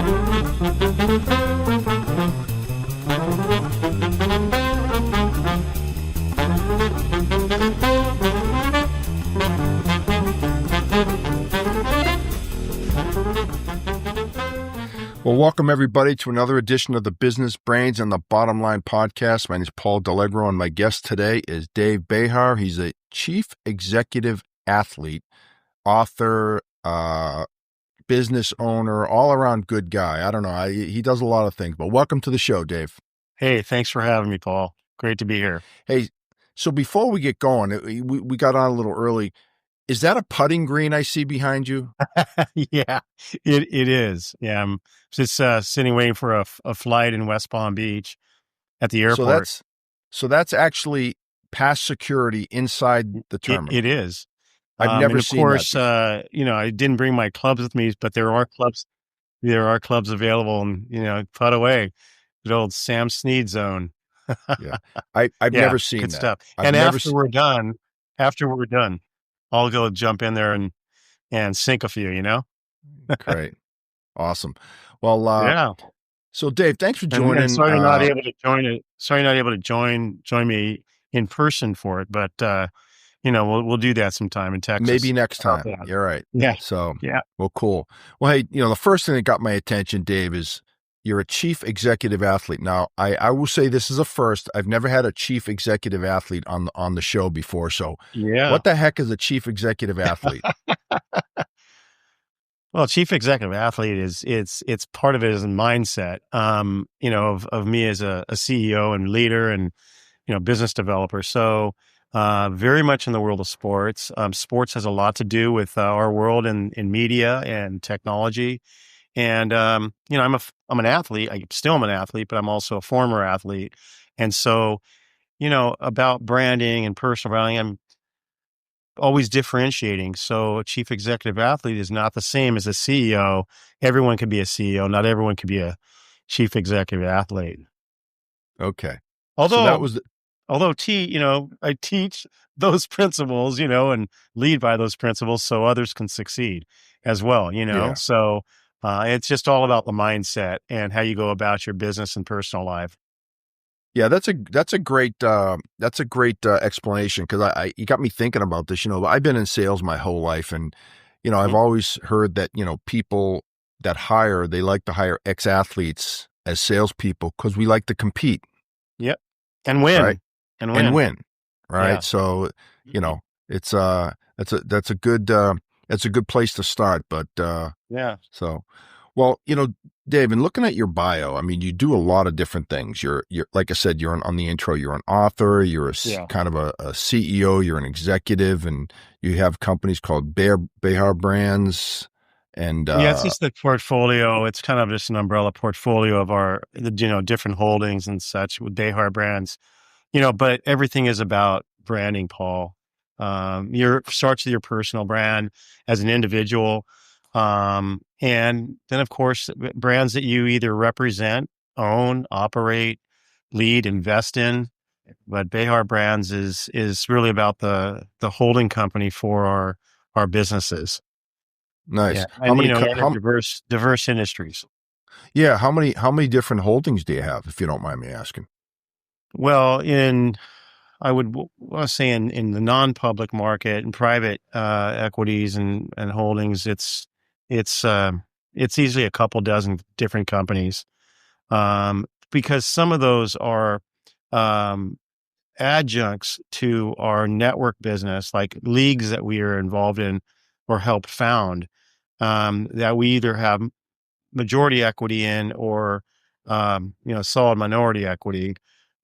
Well, welcome everybody to another edition of the Business Brains and the Bottom Line podcast. My name is Paul Delegro, and my guest today is Dave Behar. He's a chief executive athlete, author, business owner, all around good guy. I don't know. He does a lot of things, but welcome to the show, Dave. Hey, thanks for having me, Paul. Great to be here. Hey, so before we get going, we got on a little early. Is that a putting green I see behind you? Yeah, it is. Yeah, I'm just sitting waiting for a flight in West Palm Beach at the airport. So that's actually past security inside the terminal. It is. I've never seen that. Of course, I didn't bring my clubs with me, but there are clubs. There are clubs available, and putt away. Good old Sam Snead zone. Yeah, I've never seen good that. Stuff. After we're done, I'll go jump in there and sink a few. Great, awesome. Well, yeah. So Dave, thanks for joining. And sorry not able to join it. Sorry not able to join me in person for it, but we'll do that sometime in Texas. Maybe next time. You're right. Yeah. So yeah. Well, cool. Well, hey, the first thing that got my attention, Dave, is you're a chief executive athlete. Now, I will say this is a first. I've never had a chief executive athlete on the show before. So yeah. What the heck is a chief executive athlete? Well, chief executive athlete it's part of it is a mindset, of me as a CEO and leader and, business developer. So, very much in the world of sports. Sports has a lot to do with our world in media and technology. And, I'm an athlete. I still am an athlete, but I'm also a former athlete. And so, about branding and personal branding, I'm always differentiating. So a chief executive athlete is not the same as a CEO. Everyone can be a CEO. Not everyone can be a chief executive athlete. Okay. Although so that was I teach those principles, and lead by those principles so others can succeed as well, Yeah. So it's just all about the mindset and how you go about your business and personal life. Yeah, that's a great explanation, because you got me thinking about this. I've been in sales my whole life, and I've always heard that people that they like to hire ex-athletes as salespeople because we like to compete. Yep, and win, right? and win, right? Yeah. So it's that's a good place to start. But yeah. So, well, Dave, and looking at your bio, I mean, you do a lot of different things. You're like I said, you're on the intro, you're an author, you're kind of a CEO, you're an executive, and you have companies called Behar Brands. And it's just the portfolio. It's kind of just an umbrella portfolio of our, different holdings and such with Behar Brands, but everything is about branding, Paul. Starts with your personal brand as an individual. And then of course, brands that you either represent, own, operate, lead, invest in. But Behar Brands is really about the holding company for our businesses. Nice. Yeah. And, diverse industries. Yeah. How many different holdings do you have, if you don't mind me asking? Well, I would want to say in the non-public market and private equities and holdings, it's easily a couple dozen different companies, because some of those are adjuncts to our network business, like leagues that we are involved in or helped found, that we either have majority equity in or solid minority equity.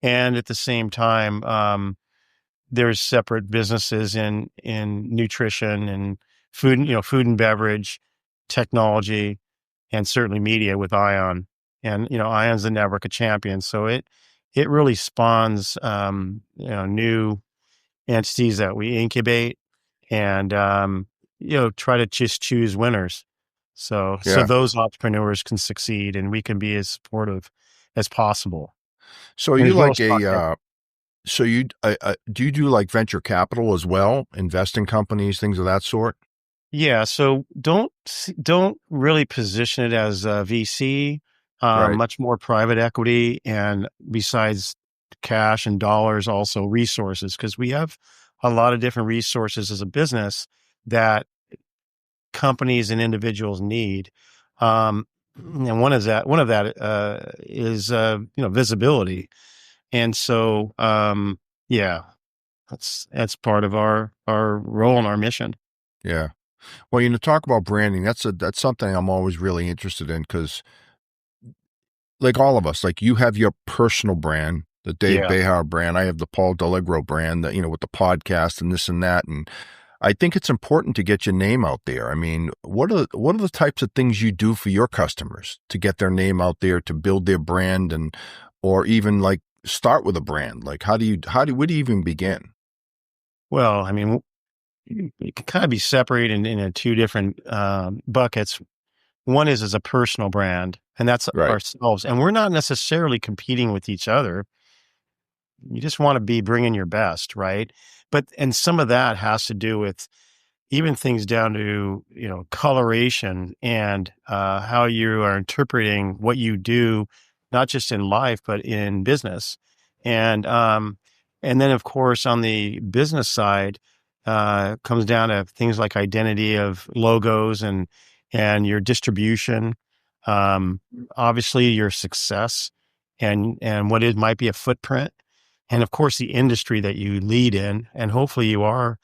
And at the same time, there's separate businesses in nutrition and food, food and beverage, technology, and certainly media with Ion. And, Ion's the network of champions. So it really spawns, new entities that we incubate and, try to just choose winners. So those entrepreneurs can succeed and we can be as supportive as possible. So you like so you do you do like venture capital as well, invest in companies, things of that sort? Yeah, so don't really position it as a VC, Right. much more private equity, and besides cash and dollars, also resources, because we have a lot of different resources as a business that companies and individuals need. And one of that is visibility. And so yeah, that's part of our role and our mission. Yeah. Well, talk about branding. That's something I'm always really interested in because, like all of us, like you have your personal brand, the Dave Yeah. Behar brand. I have the Paul Delegro brand that, with the podcast and this and that. And I think it's important to get your name out there. I mean, what are the types of things you do for your customers to get their name out there, to build their brand, and or even like start with a brand? Like where do you even begin? Well, I mean, it can kind of be separated in two different buckets. One is as a personal brand, and that's Right. ourselves. And we're not necessarily competing with each other. You just want to be bringing your best, right? And some of that has to do with even things down to, coloration and how you are interpreting what you do, not just in life, but in business. And, um, and then of course, on the business side, comes down to things like identity of logos and your distribution, um, obviously your success and what it might be a footprint. And of course, the industry that you lead in, and hopefully you are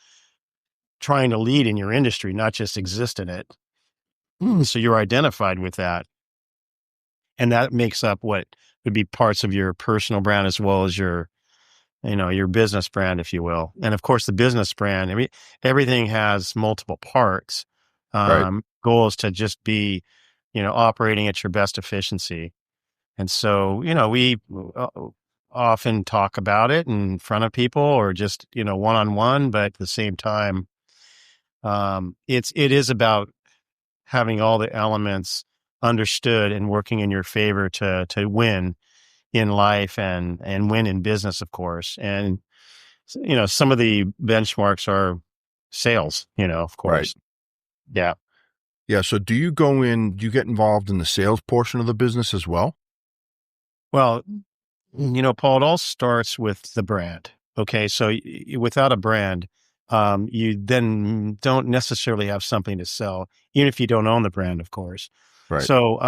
trying to lead in your industry, not just exist in it. So you're identified with that. And that makes up what would be parts of your personal brand as well as your business brand, if you will. And of course, the business brand, I mean, everything has multiple parts. Right. Goal is to just be, operating at your best efficiency. And so, we uh, often talk about it in front of people or just, one on one, but at the same time, it is about having all the elements understood and working in your favor to win in life and win in business, of course. And some of the benchmarks are sales, of Right. course. Yeah. Yeah. So do you get involved in the sales portion of the business as well? Well, Paul, it all starts with the brand. Okay. So without a brand, you then don't necessarily have something to sell, even if you don't own the brand, of course. Right. So,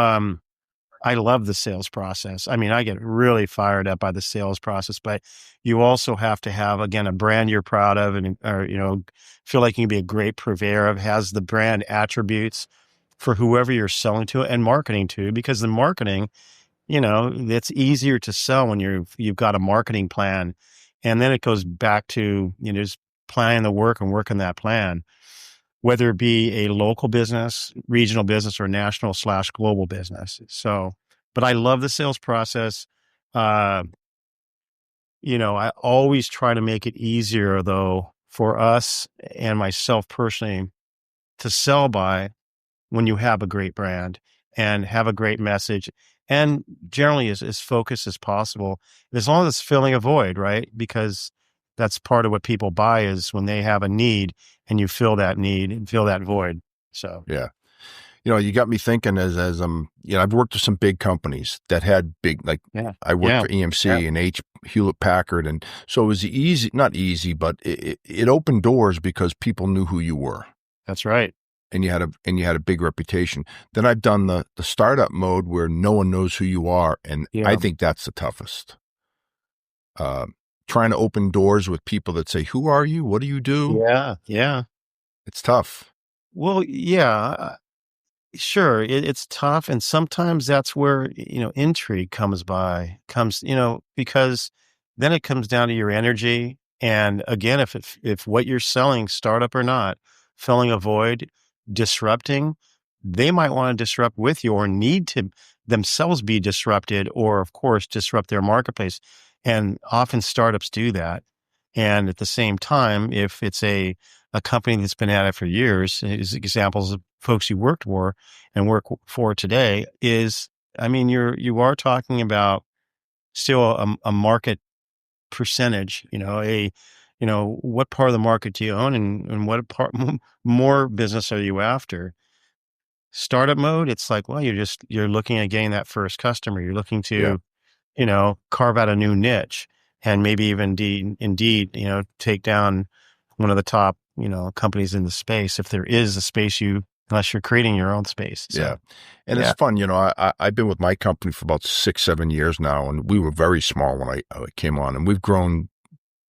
I love the sales process. I mean, I get really fired up by the sales process, but you also have to have, again, a brand you're proud of and, or, feel like you can be a great purveyor of, has the brand attributes for whoever you're selling to and marketing to, because the marketing, it's easier to sell when you've got a marketing plan. And then it goes back to, just planning the work and working that plan, whether it be a local business, regional business, or national/global business. So, but I love the sales process. Uh, I always try to make it easier though for us and myself personally to sell by when you have a great brand and have a great message and generally as focused as possible, as long as it's filling a void, right? Because that's part of what people buy is when they have a need and you fill that need and fill that void. So, Yeah. You got me thinking I've worked with some big companies that had big, like yeah, I worked yeah, for EMC and Hewlett Packard. And so it was easy, not easy, but it opened doors because people knew who you were that's right. and you had a big reputation. Then I've done the startup mode where no one knows who you are. And I Yeah, think that's the toughest. Uh, Trying to open doors with people that say, who are you? What do you do? yeah, yeah. It's tough. Well, yeah. Sure, it's tough, and sometimes that's where, intrigue comes, because then it comes down to your energy, and again, if what you're selling, startup or not, filling a void, disrupting, they might wanna disrupt with you or need to themselves be disrupted or, of course, disrupt their marketplace, and often startups do that, and at the same time, if it's a company that's been at it for years, is examples of folks you worked for and work for today is, I mean, you are talking about still a market percentage, what part of the market do you own, and what part more business are you after? Startup mode, it's like, well, you're looking at getting that first customer. You're looking Yeah. to, carve out a new niche, and maybe even indeed, take down one of the top, companies in the space, if there is a space unless you're creating your own space. Yeah. So, And it's yeah, fun. I've been with my company for about 6, 7 years now, and we were very small when I came on, and we've grown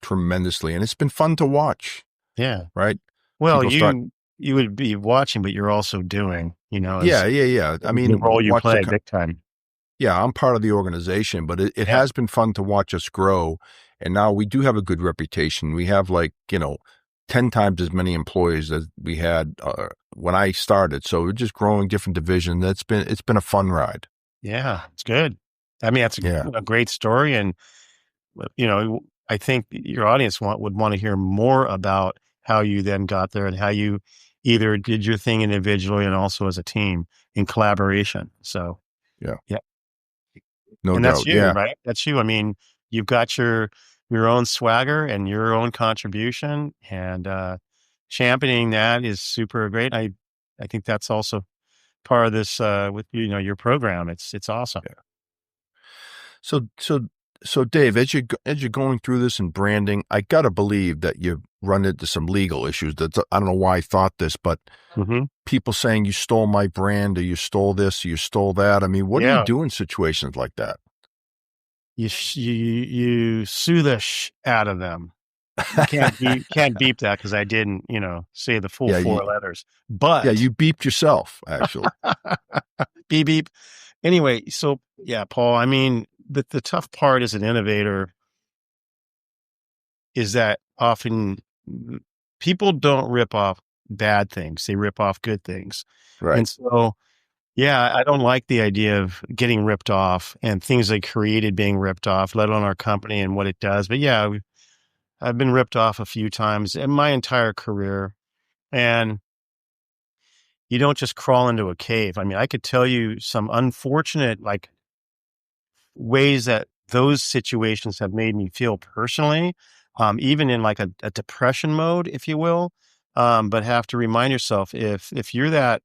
tremendously, and it's been fun to watch, yeah. right? Well, People start, you would be watching, but you're also doing, yeah, as yeah, yeah. I the mean, role you watch play big time. yeah, I'm part of the organization, but it Yeah. has been fun to watch us grow. And now we do have a good reputation. We have 10 times as many employees as we had when I started. So we're just growing different divisions. It's been a fun ride. Yeah, it's good. I mean, that's Yeah. a great story. And, I think your audience would want to hear more about how you then got there and how you either did your thing individually and also as a team in collaboration. So, Yeah. yeah. No And that's doubt. you, Yeah. right? That's you. I mean, you've got your own swagger and your own contribution, and championing that is super great. I think that's also part of this with your program. It's awesome. Yeah. So, so, so Dave, as you're going through this and branding, I got to believe that you run into some legal issues. I don't know why I thought this, but Hmm. people saying you stole my brand or you stole this or you stole that. I mean, what do you Yeah, do in situations like that? you sue the out of them. You can't beep that because I didn't say the full Yeah, you, four letters. yeah, But you beeped yourself, actually. beep beep. Anyway, so yeah, Paul. I mean, the tough part as an innovator is that often people don't rip off bad things; they rip off good things, Right. and so. Yeah, I don't like the idea of getting ripped off and things they created being ripped off, let alone our company and what it does. But yeah, I've been ripped off a few times in my entire career. And you don't just crawl into a cave. I mean, I could tell you some unfortunate ways that those situations have made me feel personally, even in like a depression mode, if you will. But have to remind yourself if you're that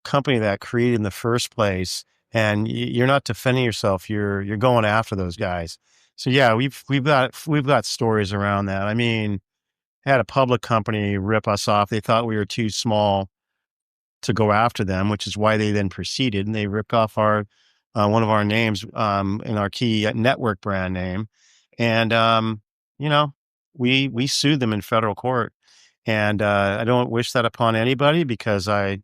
company that created in the first place and you're not defending yourself, you're going after those guys. So yeah, we've got stories around that. I mean, had a public company rip us off. They thought we were too small to go after them, which is why they then proceeded and they ripped off our one of our names in our key network brand name, and you know we sued them in federal court, and I don't wish that upon anybody because I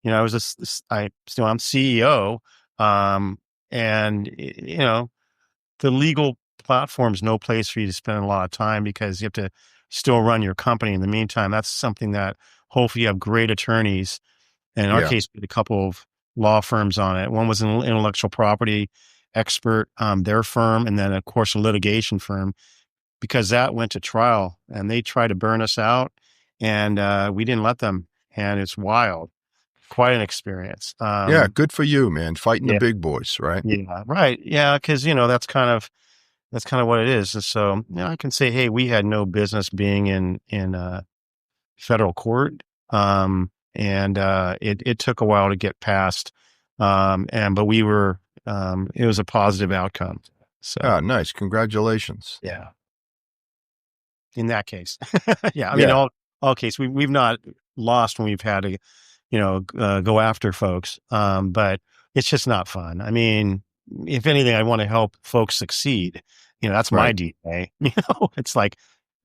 was I'm CEO, um, and the legal platform's no place for you to spend a lot of time because you have to still run your company in the meantime. That's something that hopefully you have great attorneys. And in our Yeah. case, we had a couple of law firms on it. One was an intellectual property expert, their firm, and then of course a litigation firm, because that went to trial and they tried to burn us out, and we didn't let them. And it's wild, quite an experience. Yeah. Good for you, man. Fighting the Yeah, big boys, right? yeah, right, yeah, because that's kind of what it is. And so, I can say, hey, we had no business being in federal court. And it took a while to get past. But it was a positive outcome. So Ah, nice. Congratulations. yeah, in that case, yeah, I mean, Yeah. all case, we've not lost when we've had to, go after folks. But it's just not fun. I mean, if anything, I want to help folks succeed. That's my Right. DNA. It's like,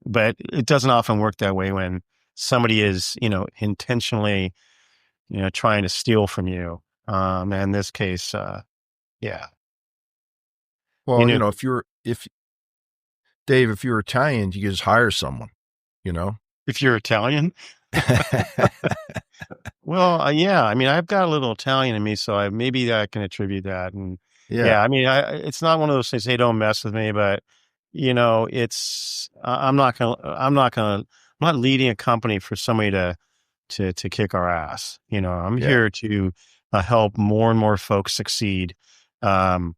but it doesn't often work that way when somebody is, intentionally, trying to steal from you. And in this case, yeah, you Well, know, if Dave, if you're Italian, you can just hire someone, you know? if you're Italian, well, yeah, I mean, I've got a little Italian in me, so maybe I can attribute that. And Yeah. yeah, I mean, it's not one of those things, hey, don't mess with me, but I'm not leading a company for somebody to kick our ass. I'm Yeah. here to help more and more folks succeed, um,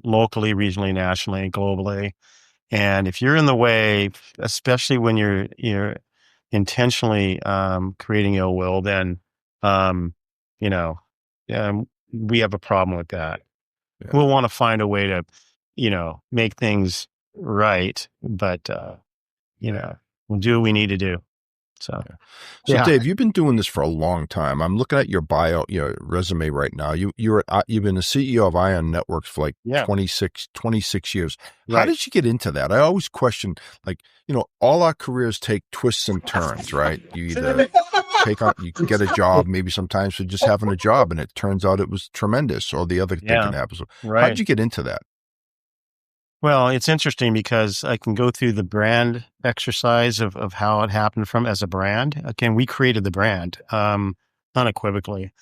locally, regionally, nationally, globally. And if you're in the way, especially when you're intentionally creating ill will, then um, you know, we have a problem with that. Yeah. We'll want to find a way to, make things right, but we'll do what we need to do. So Yeah. So, yeah, Dave, you've been doing this for a long time. I'm looking at your bio, your resume right now. You've been a CEO of Ion Networks for like yeah, 26 years. How right. did you get into that? I always question, like, all our careers take twists and turns, right? You either you get a job, maybe sometimes for just having a job, and it turns out it was tremendous, or the other thing can Yeah, happen. So, how did right. you get into that? Well, it's interesting because I can go through the brand exercise of how it happened from as a brand. Again, we created the brand, unequivocally.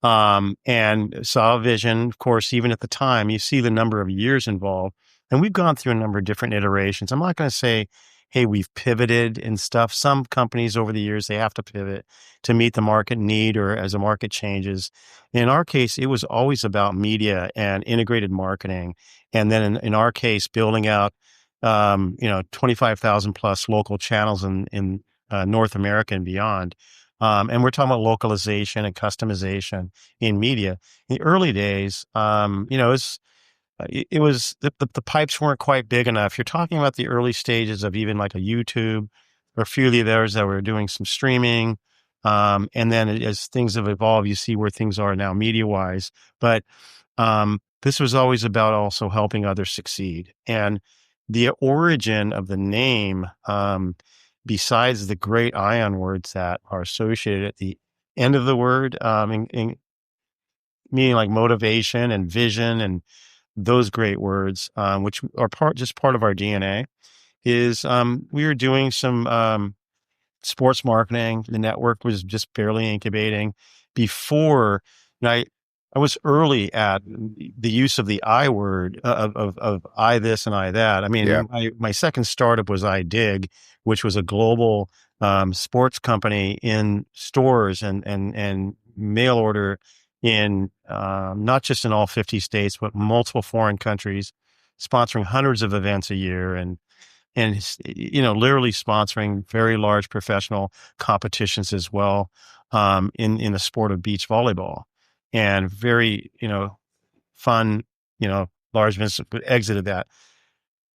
And saw a vision, of course, even at the time, you see the number of years involved. And we've gone through a number of different iterations. I'm not going to say, hey, we've pivoted and stuff. Some companies over the years, they have to pivot to meet the market need or as the market changes. In our case, it was always about media and integrated marketing. And then in our case, building out, 25,000 plus local channels in North America and beyond. And we're talking about localization and customization in media. In the early days, it was the pipes weren't quite big enough. You're talking about the early stages of even like a YouTube or a few of the others that were doing some streaming. And then as things have evolved, you see where things are now media wise. But this was always about also helping others succeed. And the origin of the name, besides the great ion words that are associated at the end of the word, meaning like motivation and vision and those great words, which are part of our DNA, is we were doing some sports marketing. The network was just barely incubating before. And I was early at the use of the I word of I this and I that. I Yeah, mean, my second startup was iDig, which was a global sports company in stores and mail order in not just in all 50 states, but multiple foreign countries, sponsoring hundreds of events a year and literally sponsoring very large professional competitions as well, in the sport of beach volleyball, and very, fun, large business, but exited that.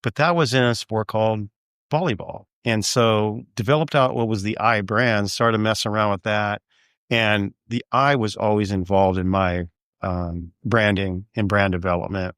But that was in a sport called volleyball. And so developed out what was the I brand, started messing around with that. And the I was always involved in my branding and brand development,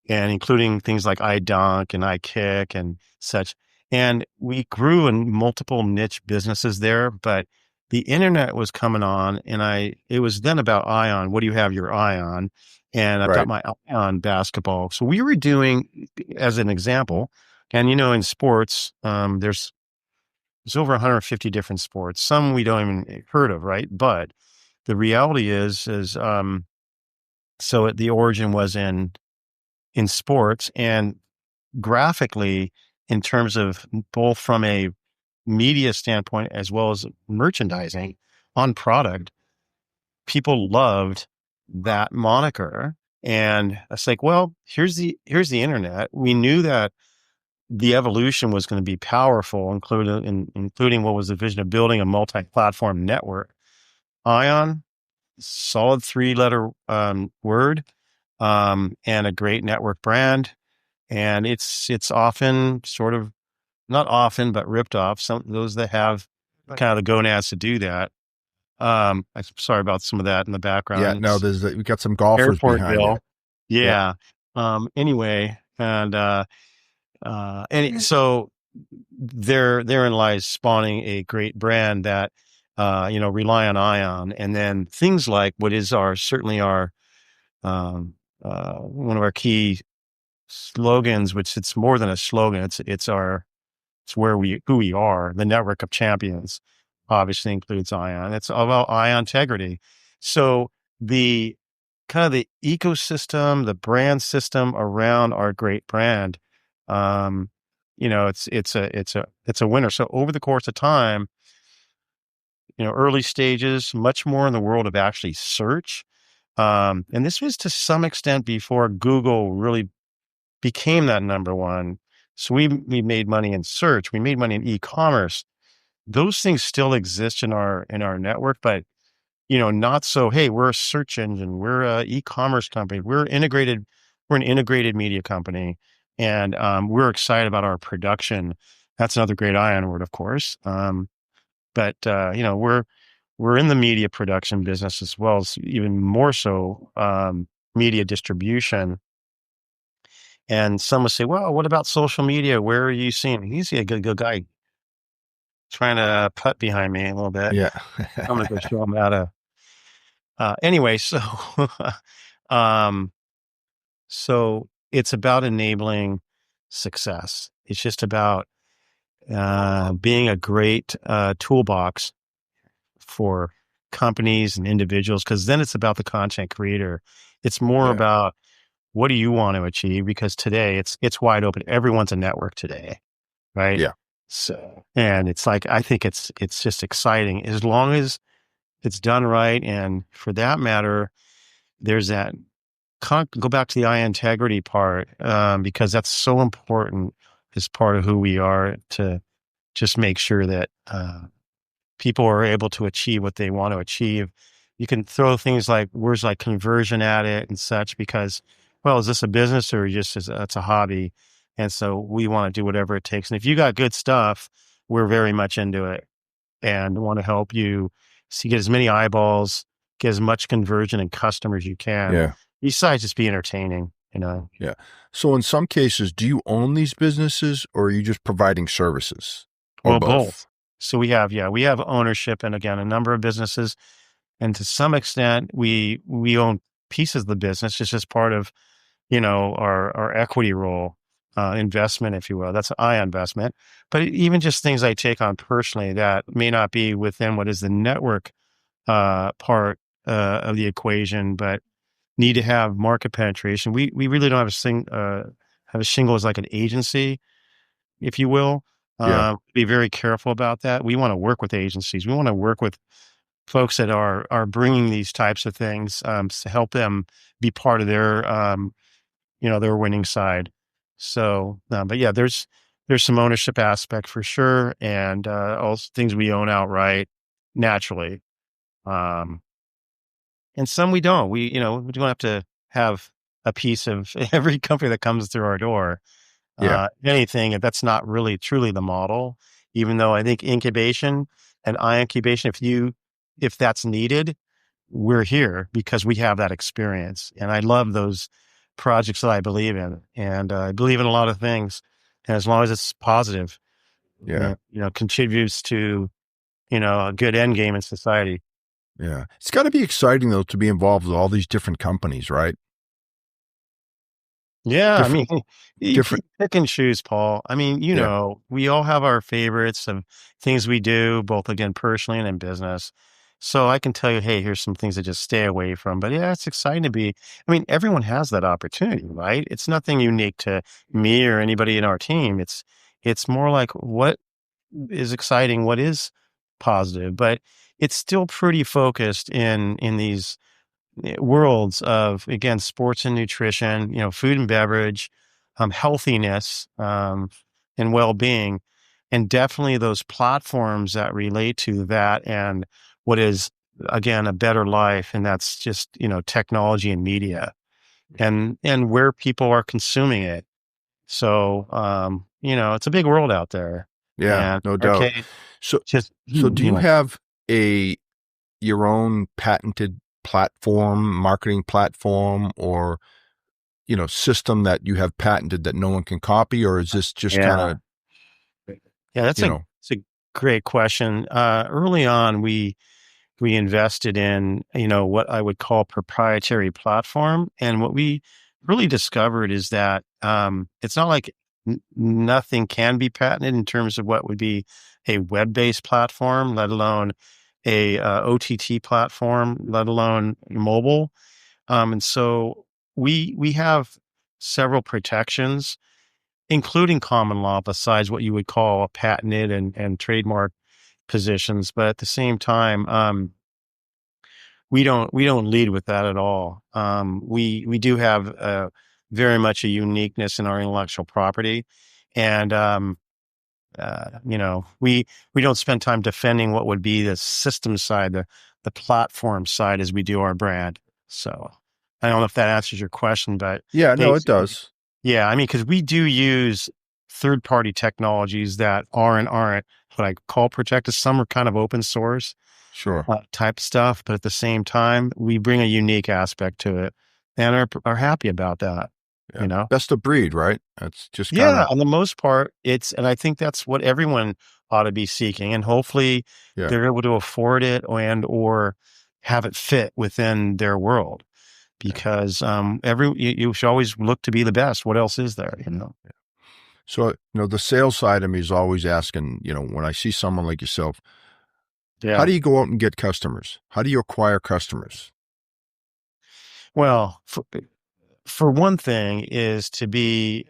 and including things like iDunk and iKick and such. And we grew in multiple niche businesses there, but the internet was coming on, and it was then about Ion. What do you have your eye on? And I've got right. my eye on basketball. So we were doing, as an example, and in sports, there's over 150 different sports. Some we don't even heard of, right? But the reality is so the origin was in sports, and graphically, in terms of both from a media standpoint as well as merchandising on product, people loved that moniker. And it's like, well, here's the internet. We knew that the evolution was going to be powerful, including what was the vision of building a multi-platform network. Ion, solid three-letter word, and a great network brand. And it's often sort of, not often, but ripped off. Some those that have kind of the gonads to do that. I'm sorry about some of that in the Yeah, background. no, It's we got some golfers behind you. Airportville. Yep. Yeah. Anyway, so therein lies spawning a great brand that rely on Ion, and then things like what is certainly our one of our key slogans, which it's more than a slogan. It's who we are. The network of champions obviously includes Ion. It's all about Ion integrity. So the kind of the ecosystem, the brand system around our great brand, it's a winner. So over the course of time, early stages, much more in the world of actually search. And this was to some extent before Google really became that number one. So we made money in search. We made money in e-commerce. Those things still exist in our network, but not so, hey, we're a search engine, we're a e-commerce company, we're an integrated media company, and we're excited about our production. That's another great ion word, of course. But we're in the media production business as well as even more so media distribution. And some would say, well, what about social media? Where are you seeing? He's a good guy trying to putt behind me a little bit. Yeah. I'm going to go show him how to. Anyway, so um, so it's about enabling success. It's just about being a great toolbox for companies and individuals, because then it's about the content creator. It's more Yeah. about what do you want to achieve? Because today it's wide open. Everyone's a network today, right? Yeah. So, and it's like I think it's just exciting as long as it's done right, and for that matter, there's that go back to the eye integrity part, because that's so important as part of who we are to just make sure that people are able to achieve what they want to achieve. You can throw things like words like conversion at it and such because, well, is this a business or just it's a hobby? And so we want to do whatever it takes. And if you got good stuff, we're very much into it and want to help you see get as many eyeballs, get as much conversion and customers you can. Yeah. Besides just be entertaining. Yeah. So in some cases, do you own these businesses or are you just providing services or Well, both? both. So we have ownership and again, a number of businesses. And to some extent, we own pieces of the business. It's just part of, our equity role, investment, if you will. That's I investment. But even just things I take on personally that may not be within what is the network part of the equation, but need to have market penetration. We really don't have a shingle as like an agency, if you will. Yeah. Be very careful about that. We want to work with agencies. We want to work with folks that are bringing these types of things to help them be part of their winning side. So, but yeah, there's some ownership aspect for sure, and also things we own outright naturally. Um, and some we don't. We don't have to have a piece of every company that comes through our door. Yeah. Anything, if that's not really truly the model, even though I think incubation and eye incubation, if that's needed, we're here because we have that experience. And I love those projects that I believe in. And I believe in a lot of things. And as long as it's positive, Yeah. contributes to, a good end game in society. Yeah. It's got to be exciting though to be involved with all these different companies, right? Yeah, I Different, mean, you different. can pick and choose, Paul. I mean, Yeah. we all have our favorites of things we do, both again personally and in business. So I can tell you, hey, here's some things to just stay away from. But yeah, it's exciting to be. I mean, everyone has that opportunity, right? It's nothing unique to me or anybody in our team. It's more like what is exciting, what is positive, but it's still pretty focused in these worlds of again sports and nutrition, food and beverage, healthiness, and well-being, and definitely those platforms that relate to that and what is again a better life, and that's just technology and media and where people are consuming it. So it's a big world out there, Yeah. and No doubt. arcade So, just so do you anyway. have a, your own patented platform, marketing platform or, system that you have patented that no one can copy? Or is this just kind Yeah. of, Yeah, you know, it's a great question. Early on, we invested in what I would call proprietary platform, and what we really discovered is that it's not like nothing can be patented in terms of what would be a web-based platform, let alone a OTT platform, let alone mobile. And so we have several protections including common law, besides what you would call patented and trademark positions. But at the same time, we don't lead with that at all. We do have very much a uniqueness in our intellectual property, And, we don't spend time defending what would be the system side, the platform side as we do our brand. So I don't know if that answers your question, but Yeah, no, it basically, does. yeah, I mean, because we do use third-party technologies that are and aren't what I call protected. Some are kind of open source Sure. type stuff, but at the same time, we bring a unique aspect to it and are happy about that, Yeah. you know? Best of breed, right? That's just kind Yeah, of, on the most part, and I think that's what everyone ought to be seeking, and hopefully yeah. they're able to afford it or have it fit within their world Yeah. because you should always look to be the best. What else is there, you know? So, the sales side of me is always asking, when I see someone like yourself, how Yeah. do you go out and get customers? How do you acquire customers? Well, for one thing is to be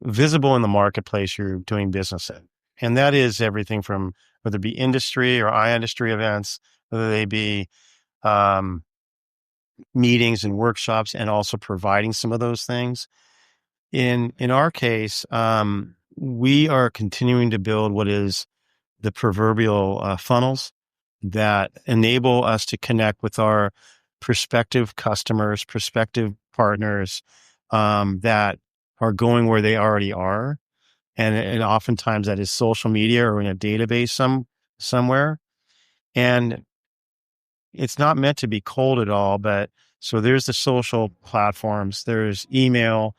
visible in the marketplace you're doing business in. And that is everything from whether it be industry or industry events, whether they be um, meetings and workshops, and also providing some of those things. In our case, we are continuing to build what is the proverbial funnels that enable us to connect with our prospective customers, prospective partners that are going where they already are, and oftentimes that is social media or in a database somewhere. And it's not meant to be cold at all, but so there's the social platforms, there's email,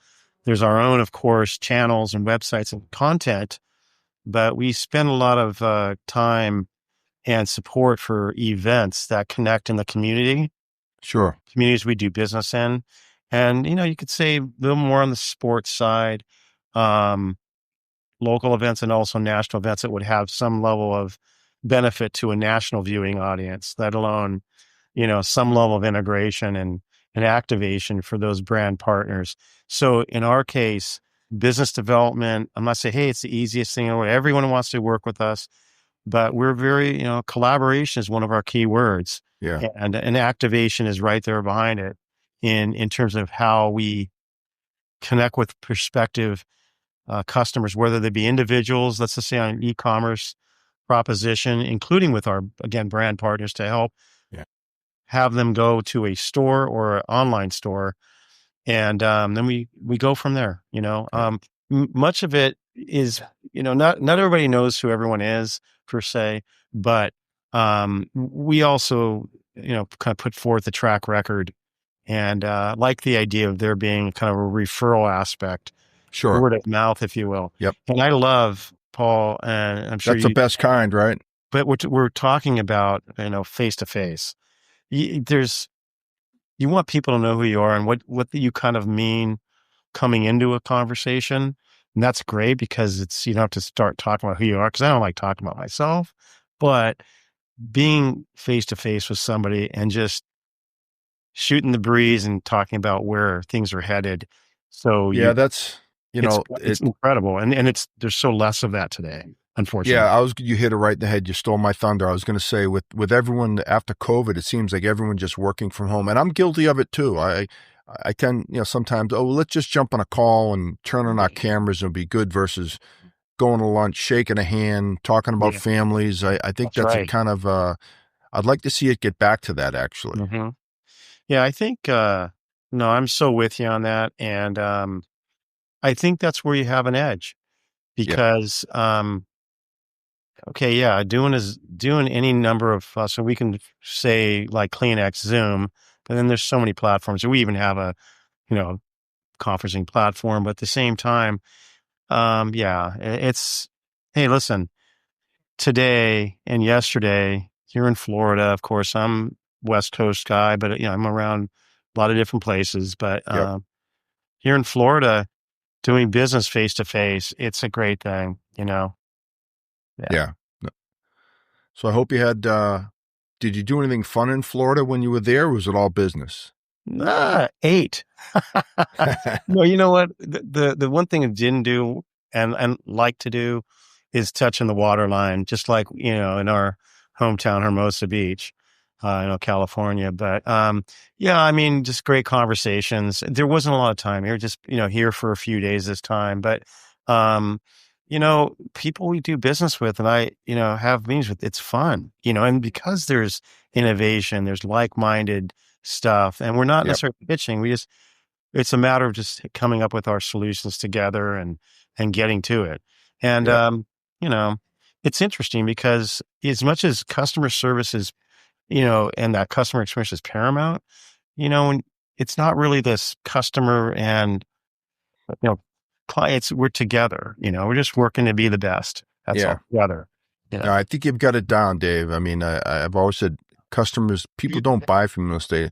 there's our own, of course, channels and websites and content, but we spend a lot of time and support for events that connect in the Sure. communities we do business in. And, you could say a little more on the sports side, um, local events and also national events that would have some level of benefit to a national viewing audience, let alone, some level of integration and activation for those brand partners. So in our case, business development, I'm not saying, hey, it's the easiest thing in the world. Everyone wants to work with us, but we're very, collaboration is one of our key words, Yeah. and activation is right there behind it in terms of how we connect with prospective customers, whether they be individuals, let's just say on an e-commerce proposition, including with our, again, brand partners to help Yeah. have them go to a store or an online store. And then we go from there, Yeah. much of it is, not everybody knows who everyone is per se, but we also, kind of put forth a track record and like the idea of there being kind of a referral aspect, Sure. word of mouth, if you will. Yep. And I love Paul, and I'm sure That's the you, best kind, right? but we're talking about, face to face. There's You want people to know who you are and what you kind of mean coming into a conversation. And that's great because you don't have to start talking about who you are, because I don't like talking about myself, but being face to face with somebody and just shooting the breeze and talking about where things are headed. So Yeah, that's, it's incredible. And there's so less of that today, yeah, unfortunately. you hit it right in the head. You stole my thunder. I was going to say with everyone after COVID, it seems like everyone just working from home, and I'm guilty of it too. I tend, sometimes, oh, well, let's just jump on a call and turn on our cameras and it'll be good versus going to lunch, shaking a hand, talking about Yeah, families. I think that's that's a right. kind of, I'd like to see it get back to that actually. Hmm. Yeah, I think, no, I'm so with you on that. And, I think that's where you have an edge Yeah. because, okay, yeah, doing any number of, so we can say like Kleenex, Zoom, but then there's so many platforms. We even have a, you know, conferencing platform, but at the same time, yeah, it's, hey, listen, today and yesterday here in Florida, of course, I'm West Coast guy, but I'm around a lot of different places, but, Yep. here in Florida, doing business face to face, it's a great thing, Yeah. Yeah. No. So I hope you had, did you do anything fun in Florida when you were there? Or was it all business? 8. No, you know what? The one thing I didn't do and like to do is touching the water line, just like, in our hometown, Hermosa Beach, California. But, yeah, I mean, just great conversations. There wasn't a lot of time here, just, here for a few days this time. But, People we do business with and I, have meetings with, it's fun, and because there's innovation, there's like-minded stuff, and we're not Yep. necessarily pitching. It's a matter of just coming up with our solutions together and getting to it. And, Yep. you know, it's interesting because as much as customer service is, and that customer experience is paramount, when it's not really this customer and, you know, clients, we're together, we're just working to be the best. That's Yeah. all together. No, I think you've got it down, Dave. I mean, I've always said people don't buy from you unless they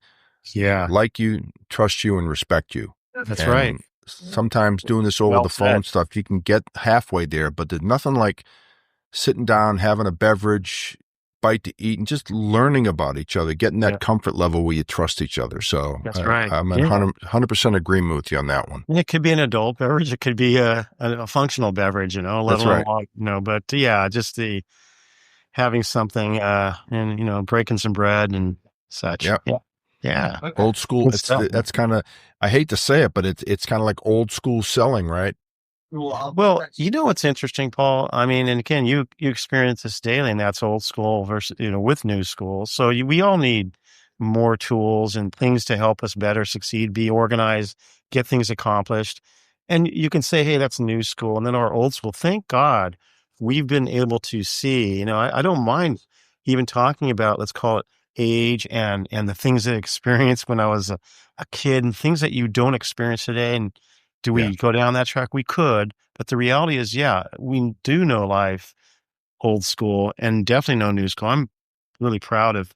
Yeah, like you, trust you, and respect you. that's right. And sometimes doing this over Well the phone said. stuff, you can get halfway there, but there's nothing like sitting down, having a beverage, bite to eat, and just learning about each other, getting Yeah, that comfort level where you trust each other. So that's right. I'm in Yeah. 100% agreement with you on that one. It could be an adult beverage. It could be a functional beverage, let That's alone, right. but yeah, just the having something, and, breaking some bread and such. Yep. Yeah. Yeah. Okay. Old school. Good stuff. That's kind of, I hate to say it, but it's kind of like old school selling, right? Well, what's interesting, Paul? I mean, and again, you experience this daily, and that's old school versus, with new school. So we all need more tools and things to help us better succeed, be organized, get things accomplished. And you can say, hey, that's new school. And then our old school, thank God we've been able to see, I don't mind even talking about, let's call it age and the things that I experienced when I was a kid and things that you don't experience today. And do Yeah. we go down that track? We could, but the reality is, yeah, we do know life old school and definitely know new school. I'm really proud of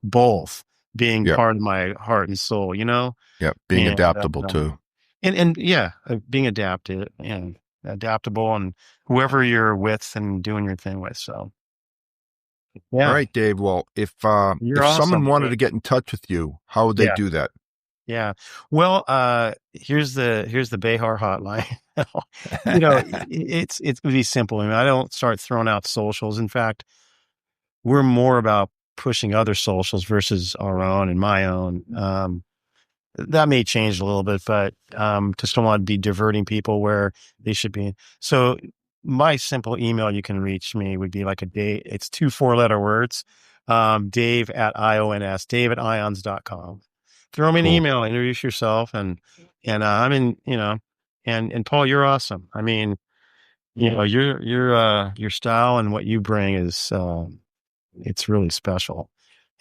both being Yep. part of my heart and soul, Yep. Being and, adaptable too. and yeah, being adapted and adaptable and whoever you're with and doing your thing with. So All yeah, right, Dave. Well, you're if someone awesome. wanted to get in touch with you, how would they Yeah. do that? Yeah. Well, here's the Behar hotline. It's gonna be simple. I mean, I don't start throwing out socials. In fact, we're more about pushing other socials versus our own and my own. That may change a little bit, but just don't want to be diverting people where they should be. So my simple email you can reach me would be like it's 2 4-letter words. Dave at IONS, Dave at ions.com. Throw me an Cool. email, introduce yourself, and I'm in, and Paul, you're awesome. I mean, your style and what you bring is it's really special.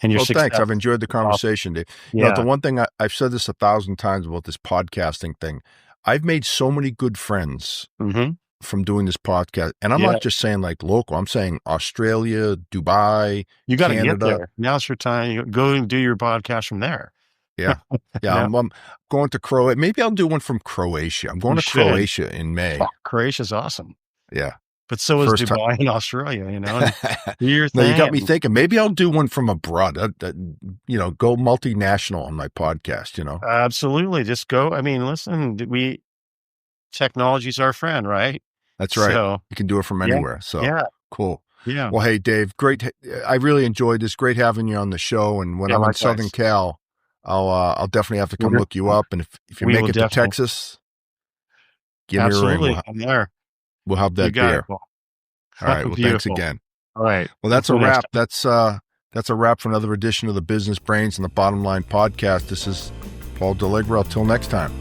And your Well, thanks. success I've enjoyed the is awesome. conversation, Dave. The Yeah. one thing I've said this 1,000 times about this podcasting thing, I've made so many good friends Hmm. from doing this podcast. And I'm Yeah. not just saying like local, I'm saying Australia, Dubai, You got to get Canada. there. Now's your time. You go and do your podcast from there. Yeah. Yeah. Yeah. I'm going to Croatia. Maybe I'll do one from Croatia. I'm going You to should. Croatia in May. Oh, Croatia's awesome. Yeah. But so is First time. Dubai and Australia, and do your No, you got thing. me thinking. Maybe I'll do one from abroad. Go multinational on my podcast. Absolutely. Just go. I mean, listen, technology's our friend, right? That's right. So, You can do it from yeah. anywhere. So Yeah. cool. Yeah. Well, hey, Dave, great. I really enjoyed this. Great having you on the show. And when Yeah, I'm in likewise. Southern Cal, I'll definitely have to come We're- look you up. And if you we make will it to definitely. Texas, give me a Absolutely. ring. I'm there. We'll have You that got beer. it, Paul. All right. Well, thanks Beautiful. again. All right. Well, that's a Until next wrap. That's a wrap for another edition of the Business Brains and the Bottom Line podcast. This is Paul Delegro. Till next time.